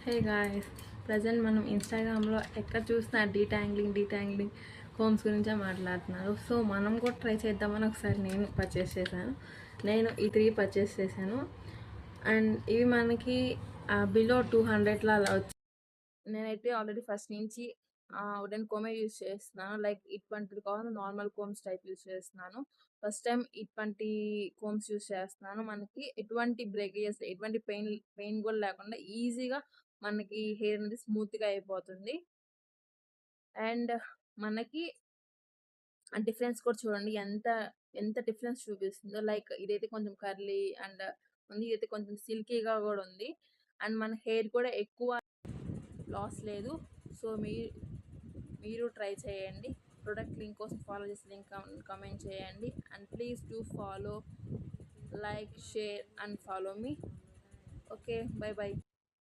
Hey guys, present మనం ఇన్స్టాగ్రామ్లో ఎక్కడ చూసినా డీటాంగ్లింగ్ కోమ్స్ గురించే మాట్లాడుతున్నారు. సో మనం కూడా ట్రై చేద్దామని ఒకసారి నేను పర్చేస్ చేశాను. నేను ఈ 3 పర్చేస్ చేశాను అండ్ ఇవి మనకి బిలో 200 అలా వచ్చి. నేనైతే ఆల్రెడీ ఫస్ట్ నుంచి వుడెన్ కోమే యూజ్ చేస్తున్నాను. లైక్ ఇటువంటిది కావాలి, నార్మల్ కోమ్స్ టైప్ యూజ్ చేస్తున్నాను. ఫస్ట్ టైం ఇటువంటి కోమ్స్ యూజ్ చేస్తున్నాను. మనకి ఎటువంటి బ్రేకేజెస్, ఎటువంటి పెయిన్ కూడా లేకుండా ఈజీగా మనకి హెయిర్ అనేది స్మూత్గా అయిపోతుంది. అండ్ మనకి డిఫరెన్స్ కూడా చూడండి ఎంత ఎంత డిఫరెన్స్ చూపిస్తుందో. లైక్ ఇదైతే కొంచెం కర్లీ అండ్ ఉంది, ఇదైతే కొంచెం సిల్కీగా కూడా ఉంది. అండ్ మన హెయిర్ కూడా ఎక్కువ లాస్ లేదు. సో మీరు ట్రై చేయండి. ప్రొడక్ట్ లింక్ కోసం ఫాలో చేసి లింక్ కమెంట్ చేయండి. And please do follow, like, share and follow me. Okay, by by.